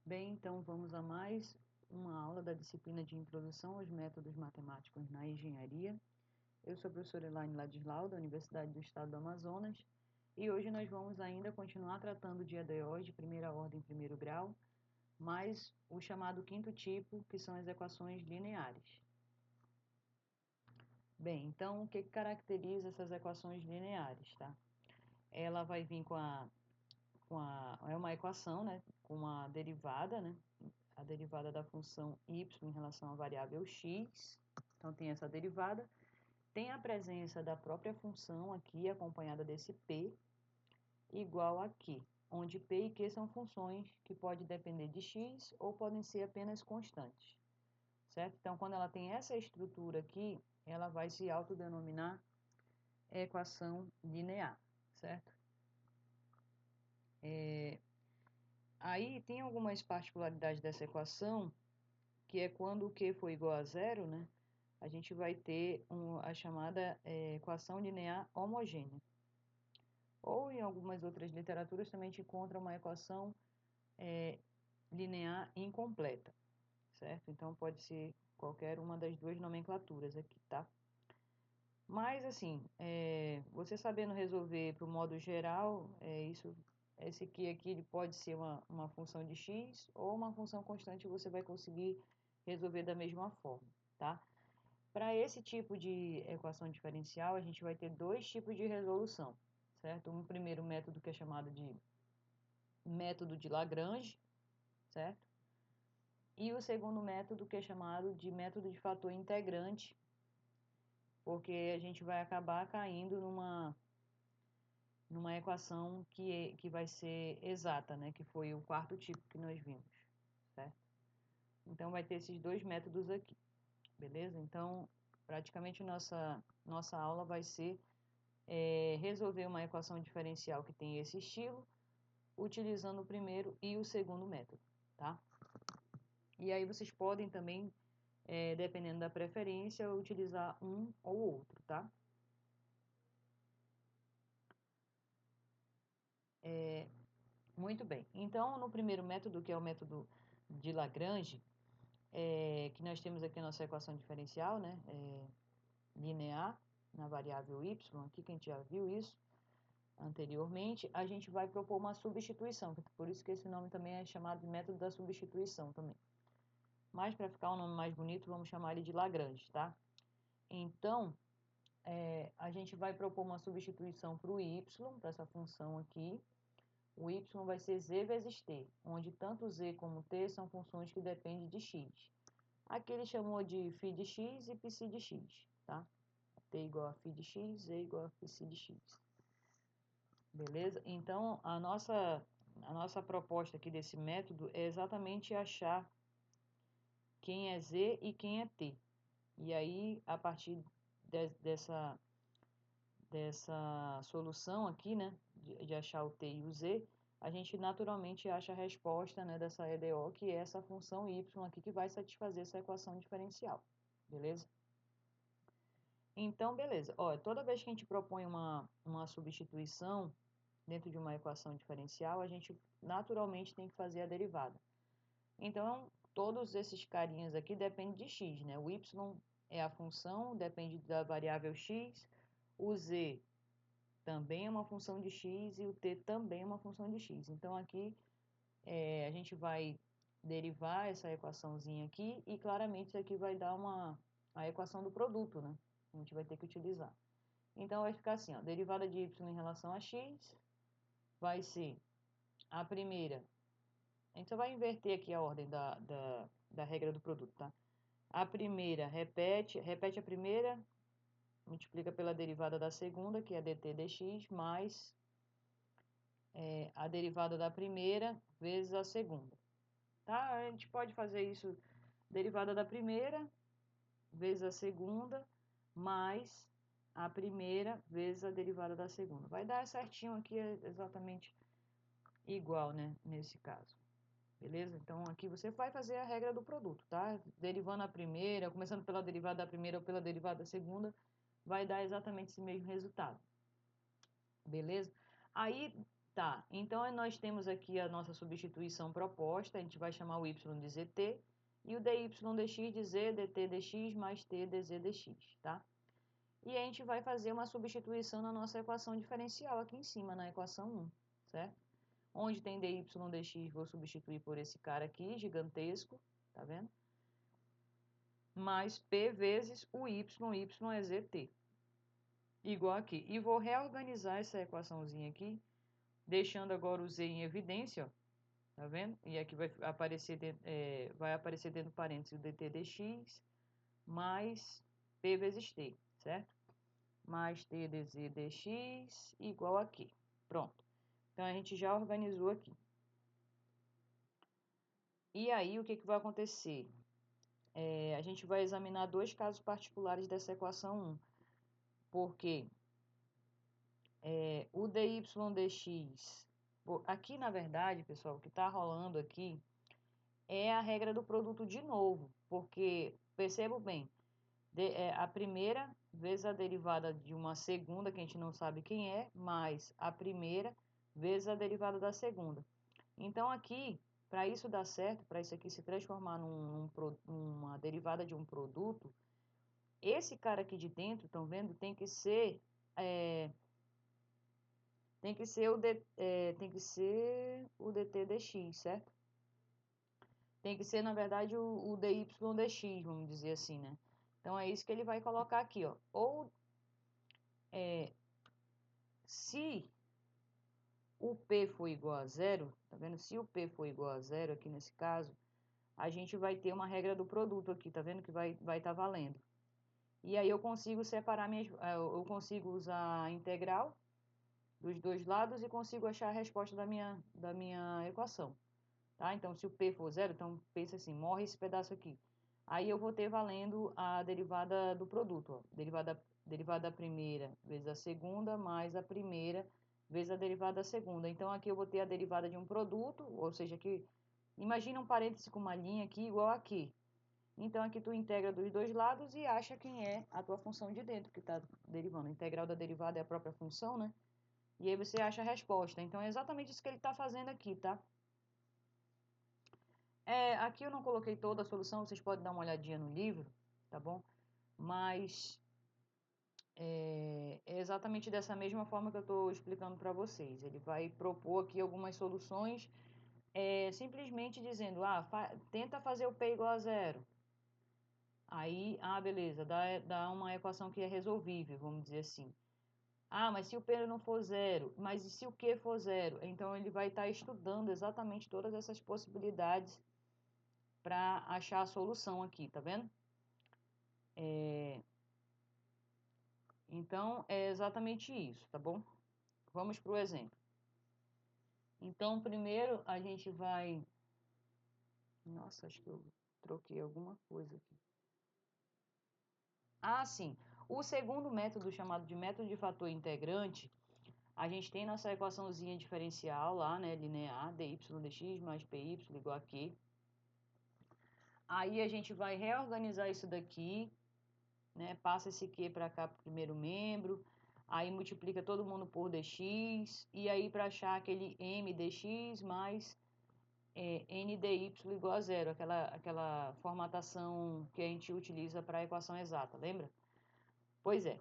Bem, então vamos a mais uma aula da disciplina de Introdução aos Métodos Matemáticos na Engenharia. Eu sou a professora Elaine Ladislau, da Universidade do Estado do Amazonas, e hoje nós vamos ainda continuar tratando de EDOs de primeira ordem, primeiro grau, mais o chamado quinto tipo, que são as equações lineares. Bem, então o que caracteriza essas equações lineares, tá? Ela vai vir é uma equação, né, com uma derivada, né, a derivada da função y em relação à variável x, então tem essa derivada, tem a presença da própria função aqui, acompanhada desse p, igual a q, onde p e q são funções que podem depender de x ou podem ser apenas constantes, certo? Então, quando ela tem essa estrutura aqui, ela vai se autodenominar equação linear, certo? Aí tem algumas particularidades dessa equação, que é quando o q for igual a zero, né, a gente vai ter a chamada equação linear homogênea. Ou em algumas outras literaturas também a gente encontra uma equação linear incompleta, certo? Então pode ser qualquer uma das duas nomenclaturas aqui, tá? Mas assim, você sabendo resolver para o modo geral, esse aqui ele pode ser uma função de x ou uma função constante, você vai conseguir resolver da mesma forma, tá? Para esse tipo de equação diferencial, a gente vai ter dois tipos de resolução, certo? Um primeiro método que é chamado de método de Lagrange, certo? E o segundo método que é chamado de método de fator integrante, porque a gente vai acabar caindo numa equação que vai ser exata, né? Que foi o quarto tipo que nós vimos, certo? Então, vai ter esses dois métodos aqui, beleza? Então, praticamente nossa aula vai ser resolver uma equação diferencial que tem esse estilo, utilizando o primeiro e o segundo método, tá? E aí vocês podem também, dependendo da preferência, utilizar um ou outro, tá? Muito bem. Então, no primeiro método, que é o método de Lagrange, que nós temos aqui a nossa equação diferencial, né? Linear, na variável y, aqui que a gente já viu isso anteriormente, a gente vai propor uma substituição, por isso que esse nome também é chamado de método da substituição também. Mas para ficar um nome mais bonito, vamos chamar ele de Lagrange, tá? Então, a gente vai propor uma substituição para o y, para essa função aqui. O y vai ser z vezes t, onde tanto z como t são funções que dependem de x. Aqui ele chamou de φ de x e π de x, tá? T igual a φ de x, z igual a π de x. Beleza? Então, a nossa proposta aqui desse método é exatamente achar quem é z e quem é t. E aí, a partir dessa solução aqui, né, de achar o t e o z, a gente naturalmente acha a resposta, né, dessa EDO, que é essa função y aqui, que vai satisfazer essa equação diferencial. Beleza? Então, beleza. Ó, toda vez que a gente propõe uma substituição dentro de uma equação diferencial, a gente naturalmente tem que fazer a derivada. Então, todos esses carinhas aqui dependem de x, né? O y é a função, depende da variável x, o z também é uma função de x e o t também é uma função de x. Então, aqui a gente vai derivar essa equaçãozinha aqui e claramente isso aqui vai dar a equação do produto, né? A gente vai ter que utilizar. Então, vai ficar assim, ó, derivada de y em relação a x vai ser a primeira. A gente só vai inverter aqui a ordem da regra do produto, tá? A primeira repete a primeira, multiplica pela derivada da segunda, que é dt dx, mais a derivada da primeira vezes a segunda. Tá? A gente pode fazer isso, derivada da primeira vezes a segunda, mais a primeira vezes a derivada da segunda. Vai dar certinho aqui, exatamente igual, né, nesse caso. Beleza? Então, aqui você vai fazer a regra do produto, tá? Derivando a primeira, começando pela derivada da primeira ou pela derivada da segunda, vai dar exatamente esse mesmo resultado. Beleza? Aí, Tá, então nós temos aqui a nossa substituição proposta, a gente vai chamar o y de zt e o dy dx de z dt dx mais t dz dx, tá? E a gente vai fazer uma substituição na nossa equação diferencial aqui em cima, na equação 1, certo? Onde tem dy dx, vou substituir por esse cara aqui, gigantesco, tá vendo? Mais p vezes o y é zt, igual aqui. E vou reorganizar essa equaçãozinha aqui, deixando agora o z em evidência, ó, tá vendo? E aqui vai aparecer dentro do parênteses o dt dx mais p vezes t, certo? Mais t dz dx igual aqui. Pronto. Então, a gente já organizou aqui. E aí, o que vai acontecer? A gente vai examinar dois casos particulares dessa equação 1. Porque o dy dx... Aqui, na verdade, pessoal, o que está rolando aqui é a regra do produto de novo. Porque, percebam bem, a primeira vezes a derivada de uma segunda, que a gente não sabe quem é, mais a primeira vezes a derivada da segunda. Então, aqui, para isso dar certo, para isso aqui se transformar numa derivada de um produto, esse cara aqui de dentro, estão vendo? Tem que ser o dt dx, certo? Tem que ser, na verdade, o dy dx, vamos dizer assim, né? Então, é isso que ele vai colocar aqui, ó. Ou, se o P for igual a zero, tá vendo? Se o P for igual a zero, aqui nesse caso, a gente vai ter uma regra do produto aqui, tá vendo? Que vai estar valendo. E aí eu consigo separar eu consigo usar a integral dos dois lados e consigo achar a resposta da minha equação, tá? Então, se o P for zero, então pensa assim, morre esse pedaço aqui. Aí eu vou ter valendo a derivada do produto, ó. Derivada da primeira vezes a segunda, mais a primeira vezes a derivada da segunda. Então, aqui eu vou ter a derivada de um produto, ou seja, aqui, imagina um parêntese com uma linha aqui igual aqui. Então, aqui tu integra dos dois lados e acha quem é a tua função de dentro que está derivando. A integral da derivada é a própria função, né? E aí você acha a resposta. Então, é exatamente isso que ele está fazendo aqui, tá? Aqui eu não coloquei toda a solução, vocês podem dar uma olhadinha no livro, tá bom? Mas é exatamente dessa mesma forma que eu estou explicando para vocês. Ele vai propor aqui algumas soluções, simplesmente dizendo, tenta fazer o P igual a zero. Aí, beleza, dá uma equação que é resolvível, vamos dizer assim. Mas se o P não for zero, mas e se o Q for zero? Então, ele vai estar estudando exatamente todas essas possibilidades para achar a solução aqui, tá vendo? Então, é exatamente isso, tá bom? Vamos para o exemplo. Então, primeiro a gente vai... Nossa, acho que eu troquei alguma coisa aqui. Sim. O segundo método, chamado de método de fator integrante, a gente tem nossa equaçãozinha diferencial lá, né? Linear, dy dx mais py igual a q. Aí a gente vai reorganizar isso daqui, né? Passa esse q para cá para o primeiro membro, aí multiplica todo mundo por dx, e aí para achar aquele m dx mais n dy igual a zero, aquela formatação que a gente utiliza para a equação exata, lembra? Pois é.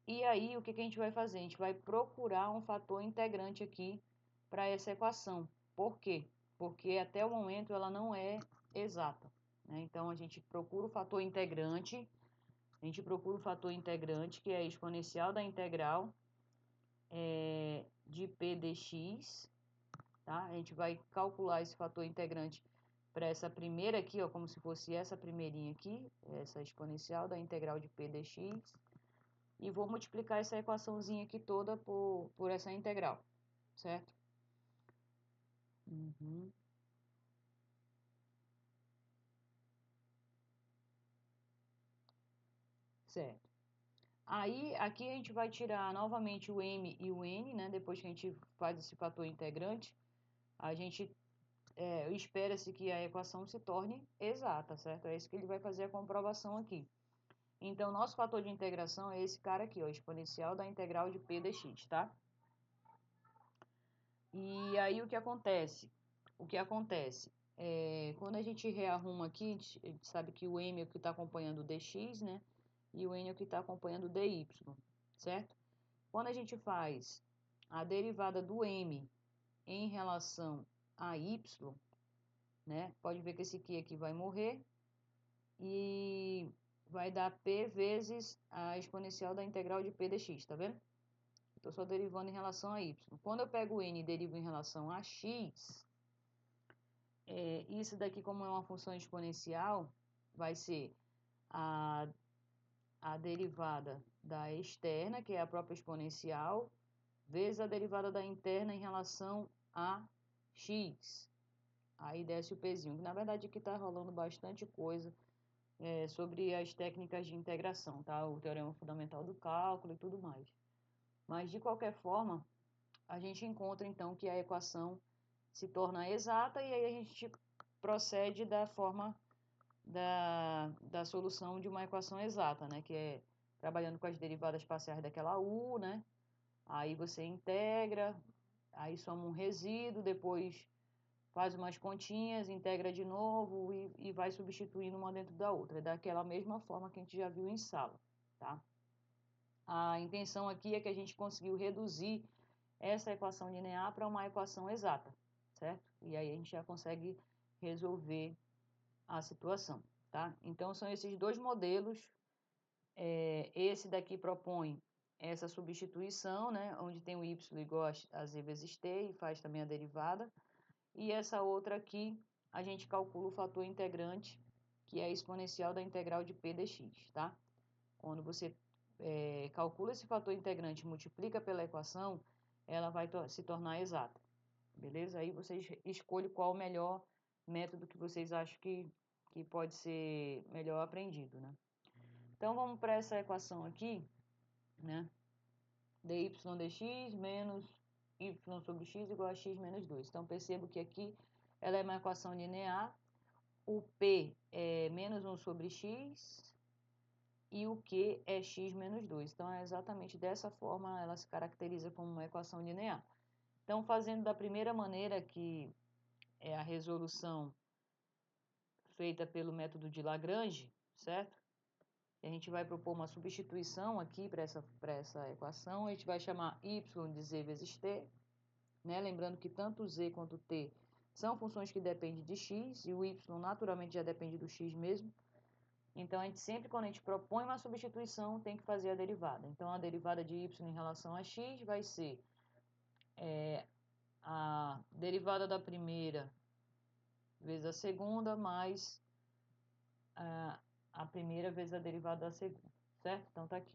E aí, o que a gente vai fazer? A gente vai procurar um fator integrante aqui para essa equação. Por quê? Porque até o momento ela não é exata, né? Então, a gente procura o fator integrante, que é a exponencial da integral de p dx, tá? A gente vai calcular esse fator integrante para essa primeira aqui, ó, como se fosse essa primeirinha aqui, essa exponencial da integral de p dx, e vou multiplicar essa equaçãozinha aqui toda por essa integral, certo? Certo. Aí, aqui a gente vai tirar novamente o m e o n, né? Depois que a gente faz esse fator integrante, a gente espera-se que a equação se torne exata, certo? É isso que ele vai fazer a comprovação aqui. Então, nosso fator de integração é esse cara aqui, ó, exponencial da integral de p dx, tá? E aí o que acontece? Quando a gente rearruma aqui, a gente sabe que o M é o que está acompanhando o dx, né? E o N é o que está acompanhando o dy, certo? Quando a gente faz a derivada do M em relação a y, né? Pode ver que esse aqui vai morrer e vai dar P vezes a exponencial da integral de P dx, tá vendo? Estou só derivando em relação a y. Quando eu pego o N e derivo em relação a x, isso daqui, como é uma função exponencial, vai ser a, a derivada da externa, que é a própria exponencial, vezes a derivada da interna em relação a x. Aí desce o pezinho. Na verdade, aqui está rolando bastante coisa sobre as técnicas de integração, tá? O teorema fundamental do cálculo e tudo mais. Mas, de qualquer forma, a gente encontra, então, que a equação se torna exata e aí a gente procede da forma da solução de uma equação exata, né? Que é trabalhando com as derivadas parciais daquela u, né? Aí você integra, aí soma um resíduo, depois faz umas continhas, integra de novo e vai substituindo uma dentro da outra. É daquela mesma forma que a gente já viu em sala, tá? A intenção aqui é que a gente conseguiu reduzir essa equação linear para uma equação exata, certo? E aí a gente já consegue resolver a situação, tá? Então, são esses dois modelos. Esse daqui propõe essa substituição, né? Onde tem o y igual a z vezes t e faz também a derivada. E essa outra aqui, a gente calcula o fator integrante, que é a exponencial da integral de p dx, tá? Quando você calcula esse fator integrante e multiplica pela equação, ela vai se tornar exata, beleza? Aí vocês escolhem qual o melhor método que vocês acham que pode ser melhor aprendido, né? Então, vamos para essa equação aqui, né? dy dx menos y sobre x igual a x menos 2. Então, percebo que aqui ela é uma equação linear. O P é menos 1 sobre x e o Q é x menos 2. Então, é exatamente dessa forma ela se caracteriza como uma equação linear. Então, fazendo da primeira maneira, que é a resolução feita pelo método de Lagrange, certo? A gente vai propor uma substituição aqui para essa equação. A gente vai chamar y de z vezes t, né? Lembrando que tanto z quanto t são funções que dependem de x, e o y naturalmente já depende do x mesmo. Então, a gente sempre, quando a gente propõe uma substituição, tem que fazer a derivada. Então, a derivada de y em relação a x vai ser a derivada da primeira vezes a segunda, mais a primeira vezes a derivada da segunda, certo? Então, tá aqui.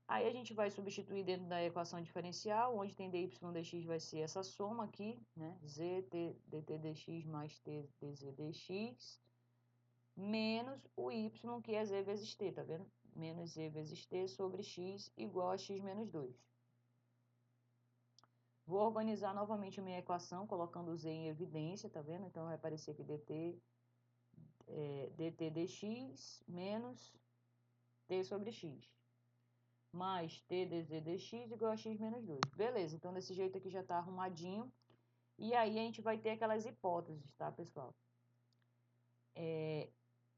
Aí a gente vai substituir dentro da equação diferencial, onde tem dy dx vai ser essa soma aqui, né? Z dt dx mais t dz dx, menos o y, que é z vezes t, tá vendo? Menos z vezes t sobre x igual a x menos 2. Vou organizar novamente a minha equação, colocando o z em evidência, tá vendo? Então, vai aparecer aqui dt dx menos t sobre x, mais t dz dx igual a x menos 2. Beleza, então desse jeito aqui já está arrumadinho. E aí a gente vai ter aquelas hipóteses, tá, pessoal?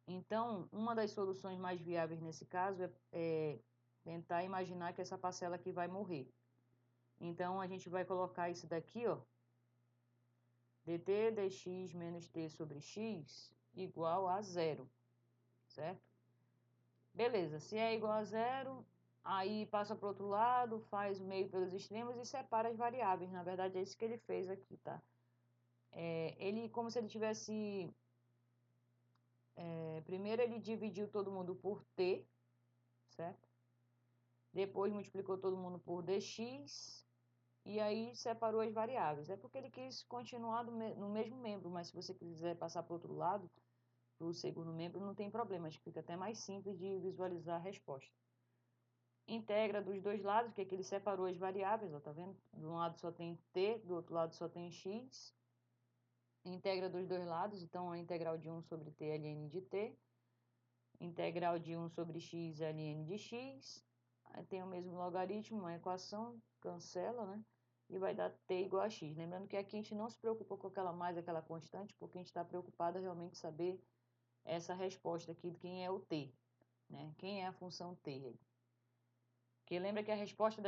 Então, uma das soluções mais viáveis nesse caso é tentar imaginar que essa parcela aqui vai morrer. Então, a gente vai colocar isso daqui, ó, dt dx menos t sobre x igual a zero, certo? Beleza, se é igual a zero, aí passa para o outro lado, faz o meio pelos extremos e separa as variáveis. Na verdade, é isso que ele fez aqui, tá? Ele, como se ele tivesse... primeiro ele dividiu todo mundo por t, certo? Depois multiplicou todo mundo por dx e aí separou as variáveis. É porque ele quis continuar no mesmo membro, mas se você quiser passar para o outro lado, para o segundo membro, não tem problema, acho que fica até mais simples de visualizar a resposta. Integra dos dois lados, que é que ele separou as variáveis, ó, tá vendo? De um lado só tem t, do outro lado só tem x. Integra dos dois lados, então a integral de 1 sobre t é ln de t. Integral de 1 sobre x é ln de x. Aí tem o mesmo logaritmo, uma equação, cancela, né? e vai dar t igual a x. Lembrando que aqui a gente não se preocupa com aquela constante, porque a gente está preocupado realmente em saber essa resposta aqui de quem é o t, né? Quem é a função t. Porque lembra que a resposta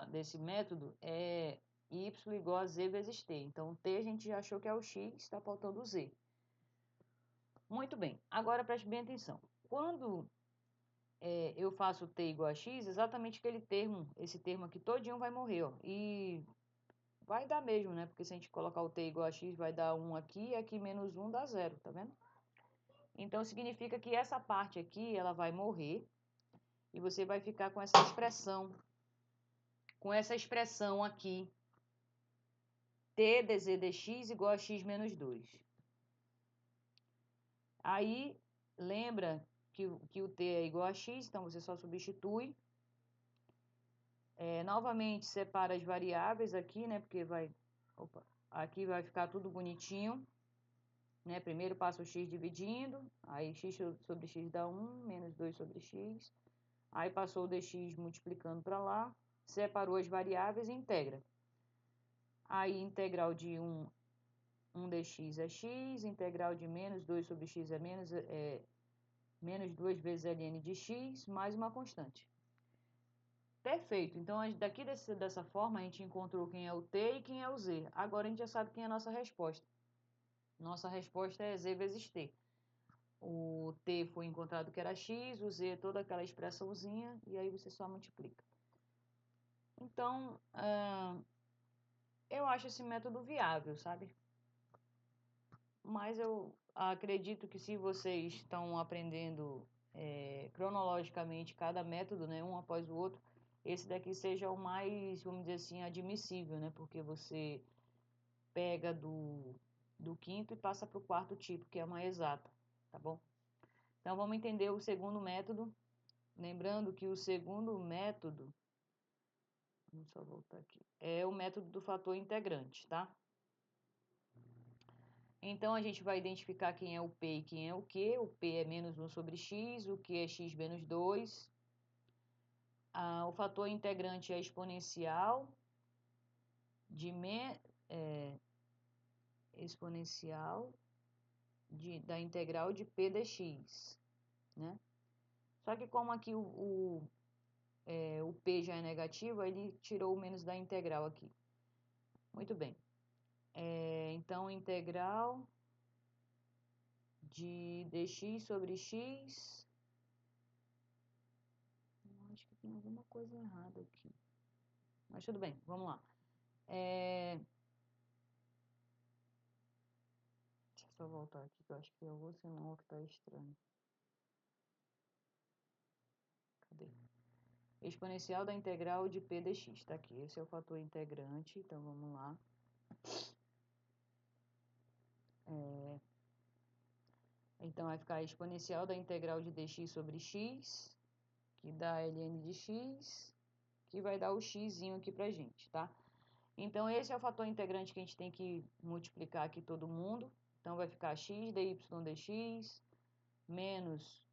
desse método é y igual a z vezes t. Então, t a gente já achou que é o x, está faltando o z. Muito bem, agora preste bem atenção. Quando eu faço t igual a x, exatamente aquele termo, esse termo aqui todinho vai morrer, ó. E vai dar mesmo, né? Porque se a gente colocar o t igual a x, vai dar 1 aqui, e aqui menos 1 dá 0, tá vendo? Então, significa que essa parte aqui, ela vai morrer, e você vai ficar com essa expressão aqui, t dz dx igual a x menos 2. Aí, lembra que o t é igual a x, então você só substitui. Novamente, separa as variáveis aqui, né? Porque aqui vai ficar tudo bonitinho. Né? Primeiro passa o x dividindo, aí x sobre x dá 1, menos 2 sobre x. Aí passou o dx multiplicando para lá, separou as variáveis e integra. Aí integral de 1 dx é x, integral de menos 2 sobre x é menos 2 vezes ln de x, mais uma constante. Perfeito, então daqui dessa forma a gente encontrou quem é o t e quem é o z. Agora a gente já sabe quem é a nossa resposta. Nossa resposta é z vezes t. O t foi encontrado que era x, o z é toda aquela expressãozinha, e aí você só multiplica. Então, eu acho esse método viável, sabe? Mas eu acredito que se vocês estão aprendendo cronologicamente cada método, né, um após o outro, esse daqui seja o mais, vamos dizer assim, admissível, né? Porque você pega do quinto e passa para o quarto tipo, que é uma exata, tá bom? Então, vamos entender o segundo método. Lembrando que o segundo método, vamos só voltar aqui, é o método do fator integrante, tá? Então, a gente vai identificar quem é o P e quem é o Q. O P é menos 1 sobre x, o Q é x menos 2. O fator integrante é exponencial da integral de P dx, né? Só que como aqui o P já é negativo, ele tirou o menos da integral aqui. Muito bem. Então, integral de dx sobre x. Acho que tem alguma coisa errada aqui. Mas tudo bem, vamos lá. Deixa eu só voltar aqui, que eu acho que é o sinal que está estranho. Cadê? Exponencial da integral de P dx. Está aqui. Esse é o fator integrante, então vamos lá. Então, vai ficar a exponencial da integral de dx sobre x, que dá ln de x, que vai dar o xzinho aqui pra gente, tá? Então, esse é o fator integrante que a gente tem que multiplicar aqui todo mundo. Então, vai ficar x dy dx menos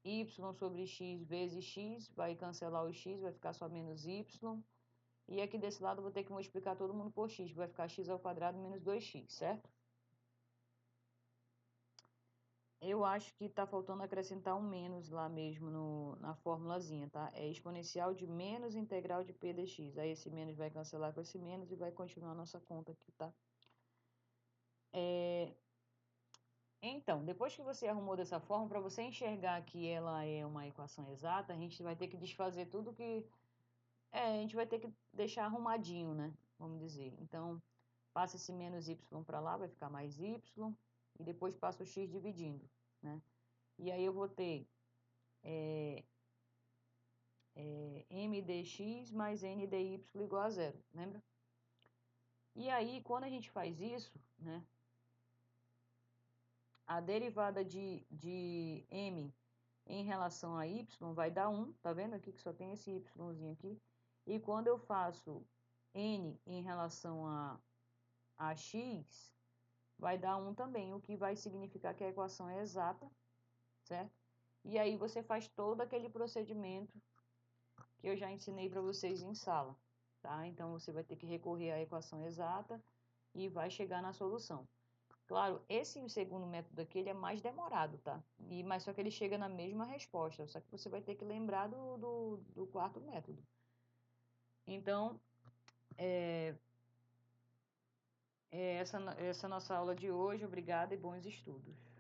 y sobre x vezes x, vai cancelar o x, vai ficar só menos y. E aqui desse lado eu vou ter que multiplicar todo mundo por x, vai ficar x ao quadrado menos 2x, certo? Eu acho que está faltando acrescentar um menos lá mesmo na formulazinha, tá? É exponencial de menos integral de P dx. Aí esse menos vai cancelar com esse menos e vai continuar a nossa conta aqui, tá? Então, depois que você arrumou dessa forma, para você enxergar que ela é uma equação exata, a gente vai ter que desfazer tudo que... a gente vai ter que deixar arrumadinho, né? Vamos dizer. Então, passa esse menos y para lá, vai ficar mais y, e depois passa o x dividindo, né? E aí eu vou ter m dx mais n dy igual a zero, lembra? E aí, quando a gente faz isso, né? A derivada de m em relação a y vai dar 1, tá vendo aqui que só tem esse yzinho aqui? E quando eu faço n em relação a x, vai dar 1 também, o que vai significar que a equação é exata, certo? E aí você faz todo aquele procedimento que eu já ensinei para vocês em sala, tá? Então, você vai ter que recorrer à equação exata e vai chegar na solução. Claro, esse segundo método aqui, ele é mais demorado, tá? Mas só que ele chega na mesma resposta, só que você vai ter que lembrar do quarto método. Então, essa é a nossa aula de hoje. Obrigada e bons estudos.